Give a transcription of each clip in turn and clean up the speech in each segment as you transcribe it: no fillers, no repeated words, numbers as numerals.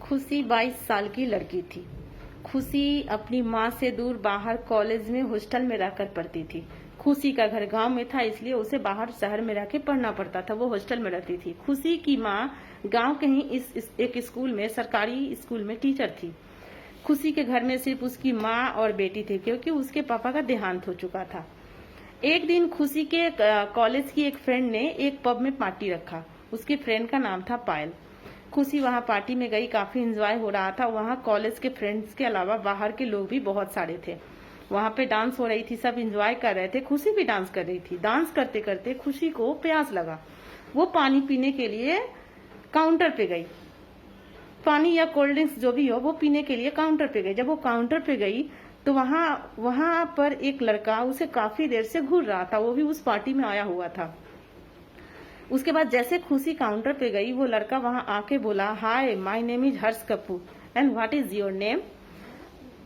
खुशी 22 साल की लड़की थी। खुशी अपनी माँ से दूर बाहर कॉलेज में हॉस्टल में रहकर पढ़ती थी। खुशी का घर गांव में था, इसलिए उसे बाहर शहर में रह के पढ़ना पड़ता था। वो हॉस्टल में रहती थी। खुशी की माँ गांव के ही एक स्कूल में, सरकारी स्कूल में टीचर थी। खुशी के घर में सिर्फ उसकी माँ और बेटी थी, क्योंकि उसके पापा का देहांत हो चुका था। एक दिन खुशी के कॉलेज की एक फ्रेंड ने एक पब में पार्टी रखा। उसकी फ्रेंड का नाम था पायल। खुशी वहां पार्टी में गई। काफी एंजॉय हो रहा था। वहां कॉलेज के फ्रेंड्स के अलावा बाहर के लोग भी बहुत सारे थे। वहां पे डांस हो रही थी, सब एंजॉय कर रहे थे। खुशी भी डांस कर रही थी। डांस करते करते खुशी को प्यास लगा। वो पानी पीने के लिए काउंटर पे गई। पानी या कोल्ड ड्रिंक्स जो भी हो, वो पीने के लिए काउंटर पे गई। जब वो काउंटर पे गई तो वहां पर एक लड़का उसे काफी देर से घूर रहा था। वो भी उस पार्टी में आया हुआ था। उसके बाद जैसे खुशी काउंटर पे गई, वो लड़का वहां आके बोला, hi my name is Harsh Kapoor and what is your name.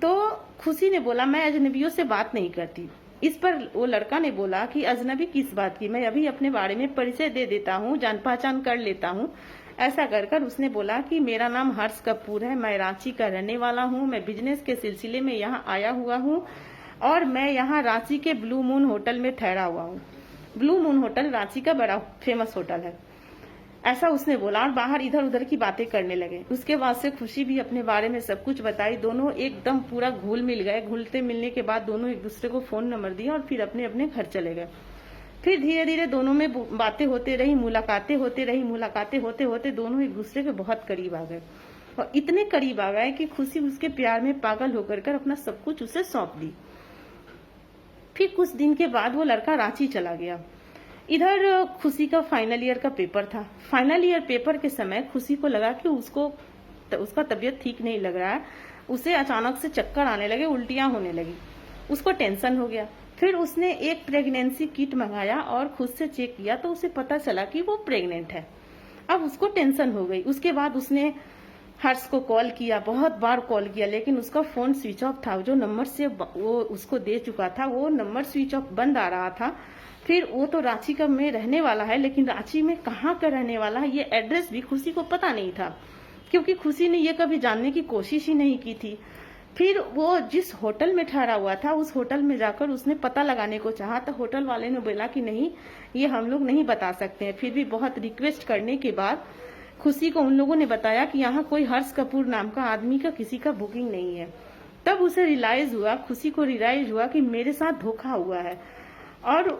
तो खुशी ने बोला, मैं अजनबियों से बात नहीं करती। इस पर वो लड़का ने बोला कि अजनबी किस बात की, मैं अभी अपने बारे में परिचय दे देता हूँ, जान पहचान कर लेता हूँ। ऐसा कर उसने बोला कि मेरा नाम हर्ष कपूर है, मैं रांची का रहने वाला हूँ, मैं बिजनेस के सिलसिले में यहाँ आया हुआ हूँ और मैं यहाँ रांची के ब्लू मून होटल में ठहरा हुआ हूँ। ब्लू मून होटल रांची का बड़ा फेमस होटल है, ऐसा उसने बोला। और बाहर इधर उधर की बातें करने लगे। उसके बाद से खुशी भी अपने बारे में सब कुछ बताई। दोनों एकदम पूरा घुल मिल गए। घुलते मिलने के बाद दोनों एक दूसरे को फोन नंबर दिया और फिर अपने अपने घर चले गए। फिर धीरे धीरे दोनों में बातें होते रही, मुलाकातें होते रही। मुलाकातें होते होते दोनों एक दूसरे के बहुत करीब आ गए, और इतने करीब आ गए कि खुशी उसके प्यार में पागल होकर अपना सब कुछ उसे सौंप दी। फिर कुछ दिन के बाद वो लड़का रांची चला गया। इधर खुशी का फाइनल ईयर का पेपर था। फाइनल ईयर पेपर के समय खुशी को लगा कि उसका तबीयत ठीक नहीं लग रहा है। उसे अचानक से चक्कर आने लगे, उल्टियां होने लगी। उसको टेंशन हो गया। फिर उसने एक प्रेगनेंसी किट मंगाया और खुद से चेक किया तो उसे पता चला कि वो प्रेग्नेंट है। अब उसको टेंशन हो गई। उसके बाद उसने हर्ष को कॉल किया, बहुत बार कॉल किया, लेकिन उसका फोन स्विच ऑफ था। जो नंबर से वो उसको दे चुका था, वो नंबर स्विच ऑफ बंद आ रहा था। फिर वो तो रांची का में रहने वाला है, लेकिन रांची में कहाँ का रहने वाला है, ये एड्रेस भी खुशी को पता नहीं था, क्योंकि खुशी ने ये कभी जानने की कोशिश ही नहीं की थी। फिर वो जिस होटल में ठहरा हुआ था, उस होटल में जाकर उसने पता लगाने को चाहा तो होटल वाले ने बोला कि नहीं, ये हम लोग नहीं बता सकते हैं। फिर भी बहुत रिक्वेस्ट करने के बाद खुशी को उन लोगों ने बताया कि यहाँ कोई हर्ष कपूर नाम का आदमी का किसी का बुकिंग नहीं है। तब उसे रियलाइज हुआ, खुशी को रियलाइज हुआ कि मेरे साथ धोखा हुआ है और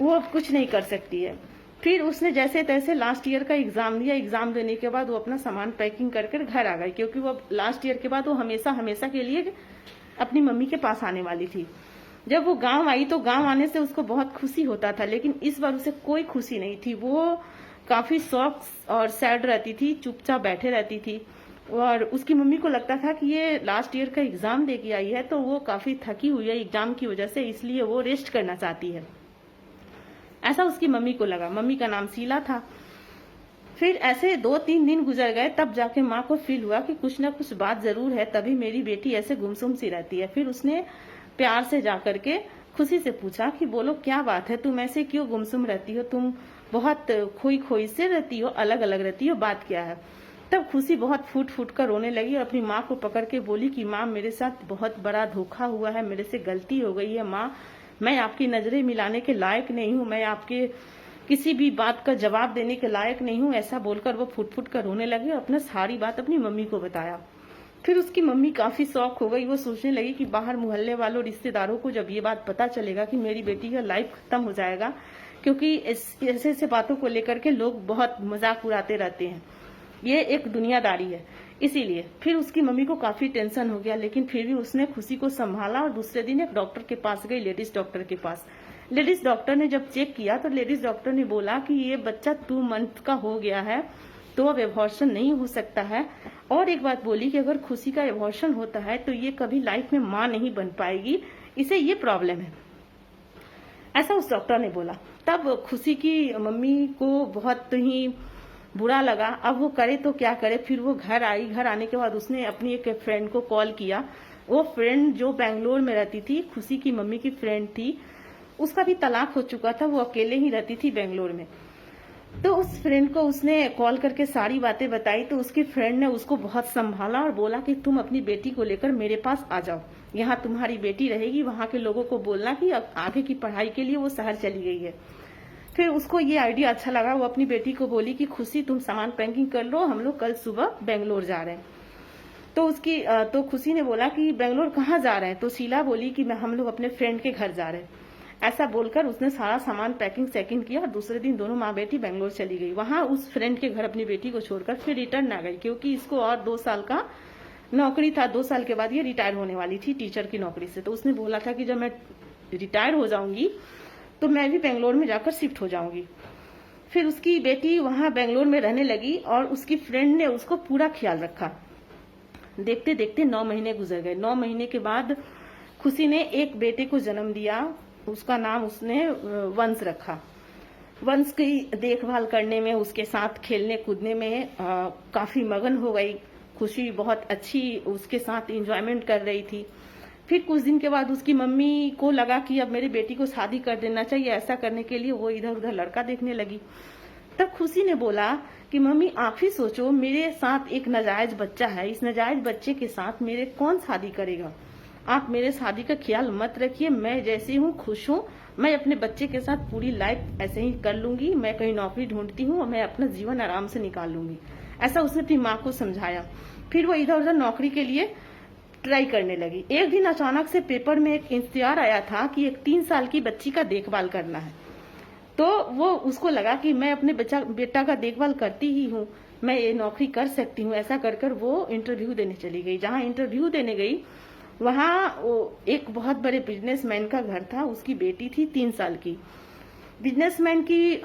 वो अब कुछ नहीं कर सकती है। फिर उसने जैसे तैसे लास्ट ईयर का एग्जाम दिया। एग्जाम देने के बाद वो अपना सामान पैकिंग कर घर आ गई, क्योंकि वो लास्ट ईयर के बाद वो हमेशा हमेशा के लिए अपनी मम्मी के पास आने वाली थी। जब वो गांव आई तो गांव आने से उसको बहुत खुशी होता था, लेकिन इस बार उसे कोई खुशी नहीं थी। वो काफी शॉक और सैड रहती थी, चुपचाप बैठे रहती थी। और उसकी मम्मी को लगता था कि ये लास्ट ईयर का एग्जाम दे के आई है, तो वो काफी थकी हुई है एग्जाम की वजह से, इसलिए वो रेस्ट करना चाहती है, ऐसा उसकी मम्मी को लगा। मम्मी का नाम शीला था। फिर ऐसे 2-3 दिन गुजर गए, तब जाके माँ को फील हुआ कि कुछ ना कुछ बात जरूर है, तभी मेरी बेटी ऐसे गुमसुम सी रहती है। फिर उसने प्यार से जाकर के खुशी से पूछा कि बोलो क्या बात है, तुम ऐसे क्यों गुमसुम रहती हो, तुम बहुत खोई खोई से रहती हो, अलग अलग रहती हो, बात क्या है। तब खुशी बहुत फूट फूट कर रोने लगी और अपनी माँ को पकड़ के बोली कि माँ, मेरे साथ बहुत बड़ा धोखा हुआ है, मेरे से गलती हो गई है माँ, मैं आपकी नजरें मिलाने के लायक नहीं हूँ, मैं आपके किसी भी बात का जवाब देने के लायक नहीं हूँ। ऐसा बोलकर वो फुट फुट कर रोने लगी और अपना सारी बात अपनी मम्मी को बताया। फिर उसकी मम्मी काफी शॉक हो गई। वो सोचने लगी कि बाहर मोहल्ले वालों, रिश्तेदारों को जब ये बात पता चलेगा कि मेरी बेटी का लाइफ खत्म हो जाएगा, क्योंकि ऐसे ऐसे बातों को लेकर के लोग बहुत मजाक उड़ाते रहते हैं, ये एक दुनियादारी है, इसीलिए। फिर उसकी मम्मी को काफी टेंशन हो गया, लेकिन फिर भी उसने खुशी को संभाला और दूसरे दिन एक डॉक्टर के पास गई, लेडीज डॉक्टर के पास। लेडीज डॉक्टर ने जब चेक किया तो लेडीज डॉक्टर ने बोला कि ये बच्चा 2 मंथ का हो गया है, तो अब एबॉर्शन नहीं हो सकता है। और एक बात बोली कि अगर खुशी का एबॉर्शन होता है तो ये कभी लाइफ में माँ नहीं बन पाएगी, इसे ये प्रॉब्लम है, ऐसा उस डॉक्टर ने बोला। तब खुशी की मम्मी को बहुत ही बुरा लगा। अब वो करे तो क्या करे। फिर वो घर आई। घर आने के बाद उसने अपनी एक फ्रेंड को कॉल किया। वो फ्रेंड जो बेंगलोर में रहती थी, खुशी की मम्मी की फ्रेंड थी, उसका भी तलाक हो चुका था, वो अकेले ही रहती थी बेंगलोर में। तो उस फ्रेंड को उसने कॉल करके सारी बातें बताई, तो उसकी फ्रेंड ने उसको बहुत संभाला और बोला कि तुम अपनी बेटी को लेकर मेरे पास आ जाओ, यहाँ तुम्हारी बेटी रहेगी, वहां के लोगों को बोलना कि अब आगे की पढ़ाई के लिए वो शहर चली गई है। फिर उसको ये आइडिया अच्छा लगा, वो अपनी बेटी को बोली कि खुशी तुम सामान पैकिंग कर लो, हम लोग कल सुबह बेंगलोर जा रहे हैं। तो खुशी ने बोला कि बेंगलोर कहाँ जा रहे हैं, तो शीला बोली कि हम लोग अपने फ्रेंड के घर जा रहे हैं। ऐसा बोलकर उसने सारा सामान पैकिंग सैकिंग किया और दूसरे दिन दोनों माँ बेटी बेंगलोर चली गई। वहां उस फ्रेंड के घर अपनी बेटी को छोड़कर फिर रिटर्न आ गई, क्योंकि इसको और 2 साल का नौकरी था, 2 साल के बाद ये रिटायर होने वाली थी टीचर की नौकरी से। तो उसने बोला था कि जब मैं रिटायर हो जाऊंगी तो मैं भी बेंगलोर में जाकर शिफ्ट हो जाऊंगी। फिर उसकी बेटी वहां बेंगलोर में रहने लगी और उसकी फ्रेंड ने उसको पूरा ख्याल रखा। देखते देखते 9 महीने गुजर गए। 9 महीने के बाद खुशी ने एक बेटे को जन्म दिया, उसका नाम उसने वंश रखा। वंश की देखभाल करने में, उसके साथ खेलने कूदने में काफी मगन हो गई। खुशी बहुत अच्छी उसके साथ एंजॉयमेंट कर रही थी। फिर कुछ दिन के बाद उसकी मम्मी को लगा कि अब मेरी बेटी को शादी कर देना चाहिए। ऐसा करने के लिए वो इधर उधर लड़का देखने लगी। तब खुशी ने बोला कि मम्मी आप ही सोचो, मेरे साथ एक नाजायज बच्चा है, इस नाजायज बच्चे के साथ मेरे कौन शादी करेगा? आप मेरे शादी का ख्याल मत रखिए, मैं जैसी हूँ खुश हूँ, मैं अपने बच्चे के साथ पूरी लाइफ ऐसे ही कर लूंगी, मैं कहीं नौकरी ढूंढती हूँ और मैं अपना जीवन आराम से निकाल लूंगी। ऐसा उसने अपनी माँ को समझाया। फिर वो इधर उधर नौकरी के लिए ट्राई करने लगी। एक दिन अचानक से पेपर में एक इश्तिहार आया था कि एक 3 साल की बच्ची का देखभाल करना है। तो वो उसको लगा कि मैं अपने बेटा का देखभाल करती ही हूँ, मैं ये नौकरी कर सकती हूँ। ऐसा कर कर वो इंटरव्यू देने चली गई। जहाँ इंटरव्यू देने गई वहाँ एक बहुत बड़े बिजनेसमैन का घर था, उसकी बेटी थी 3 साल की। बिजनेसमैन की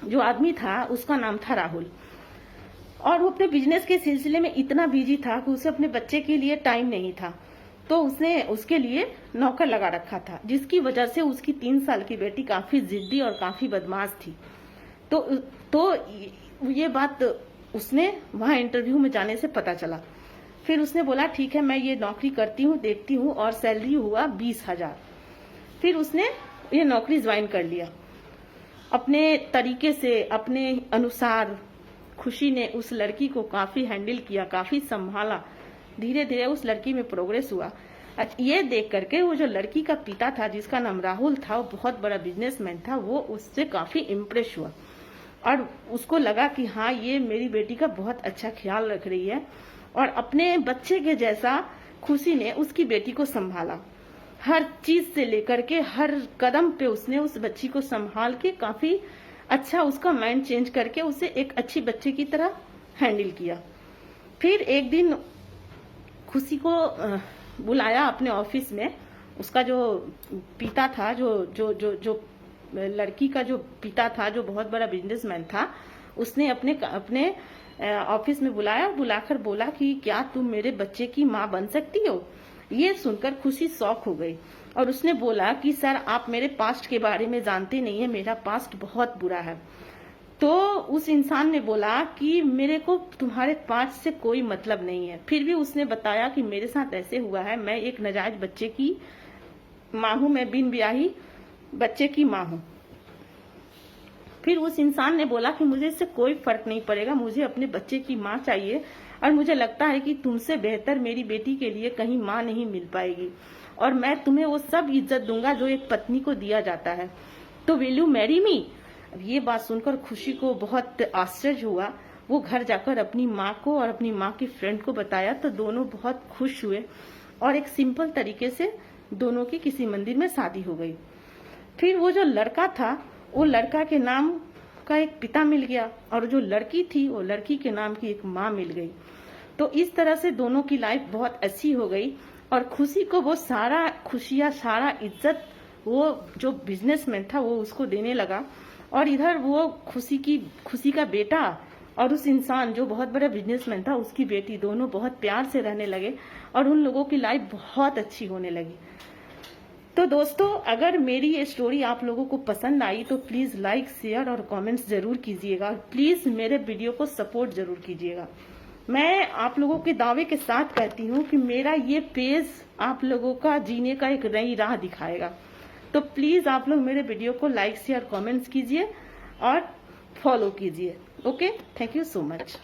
जो आदमी था उसका नाम था राहुल, और वो अपने बिजनेस के सिलसिले में इतना बिजी था कि उसे अपने बच्चे के लिए टाइम नहीं था। तो उसने उसके लिए नौकर लगा रखा था, जिसकी वजह से उसकी 3 साल की बेटी काफी जिद्दी और काफी बदमाश थी। तो ये बात उसने वहां इंटरव्यू में जाने से पता चला। फिर उसने बोला ठीक है, मैं ये नौकरी करती हूँ, देखती हूँ, और सैलरी हुआ 20,000। फिर उसने ये नौकरी ज्वाइन कर लिया अपने तरीके से, अपने अनुसार। खुशी ने उस लड़की को काफी हैंडल किया, काफी संभाला। धीरे धीरे उस लड़की में प्रोग्रेस हुआ। ये देख करके वो जो लड़की का पिता था, जिसका नाम राहुल था, वो बहुत बड़ा बिजनेसमैन था, वो उससे काफी इम्प्रेस हुआ और उसको लगा कि हाँ, ये मेरी बेटी का बहुत अच्छा ख्याल रख रही है। और अपने बच्चे के जैसा खुशी ने उसकी बेटी को संभाला। हर चीज से लेकर के हर कदम पे उसने उस बच्ची को संभाल के काफी अच्छा उसका माइंड चेंज करके उसे एक अच्छी बच्चे की तरह हैंडल किया। फिर एक दिन खुशी को बुलाया अपने ऑफिस में। उसका जो पिता था, जो लड़की का जो पिता था, जो बहुत बड़ा बिजनेसमैन था, उसने अपने ऑफिस में बुलाया, बुलाकर बोला कि क्या तुम मेरे बच्चे की माँ बन सकती हो? ये सुनकर खुशी शॉक हो गई और उसने बोला कि सर, आप मेरे पास्ट के बारे में जानते नहीं है, मेरा पास्ट बहुत बुरा है। तो उस इंसान ने बोला कि मेरे को तुम्हारे पास्ट से कोई मतलब नहीं है। फिर भी उसने बताया कि मेरे साथ ऐसे हुआ है, मैं एक नाजायज बच्चे की माँ हूँ, मैं बिन ब्याही बच्चे की माँ हूँ। फिर उस इंसान ने बोला कि मुझे इससे कोई फर्क नहीं पड़ेगा, मुझे अपने बच्चे की माँ चाहिए, और मुझे लगता है कि तुमसे बेहतर मेरी बेटी के लिए कहीं माँ नहीं मिल पाएगी, और मैं तुम्हें वो सब इज्जत दूंगा जो एक पत्नी को दिया जाता है। तो विल यू मैरी मी? अब ये बात सुनकर खुशी को बहुत आश्चर्य हुआ। वो घर जाकर अपनी माँ को और अपनी माँ की फ्रेंड को बताया, तो दोनों बहुत खुश हुए और एक सिंपल तरीके से दोनों की किसी मंदिर में शादी हो गई। फिर वो जो लड़का था, वो लड़का के नाम का एक पिता मिल गया, और जो लड़की थी, वो लड़की के नाम की एक माँ मिल गई। तो इस तरह से दोनों की लाइफ बहुत अच्छी हो गई, और खुशी को वो सारा खुशियाँ, सारा इज्जत वो जो बिजनेसमैन था वो उसको देने लगा। और इधर वो खुशी का बेटा और उस इंसान जो बहुत बड़ा बिजनेसमैन था, उसकी बेटी, दोनों बहुत प्यार से रहने लगे और उन लोगों की लाइफ बहुत अच्छी होने लगी। तो दोस्तों, अगर मेरी ये स्टोरी आप लोगों को पसंद आई तो प्लीज लाइक, शेयर और कमेंट्स जरूर कीजिएगा। प्लीज मेरे वीडियो को सपोर्ट जरूर कीजिएगा। मैं आप लोगों के दावे के साथ कहती हूँ कि मेरा ये पेज आप लोगों का जीने का एक नई राह दिखाएगा। तो प्लीज आप लोग मेरे वीडियो को लाइक, शेयर, कमेंट्स कीजिए और फॉलो कीजिए। Okay, thank you so much.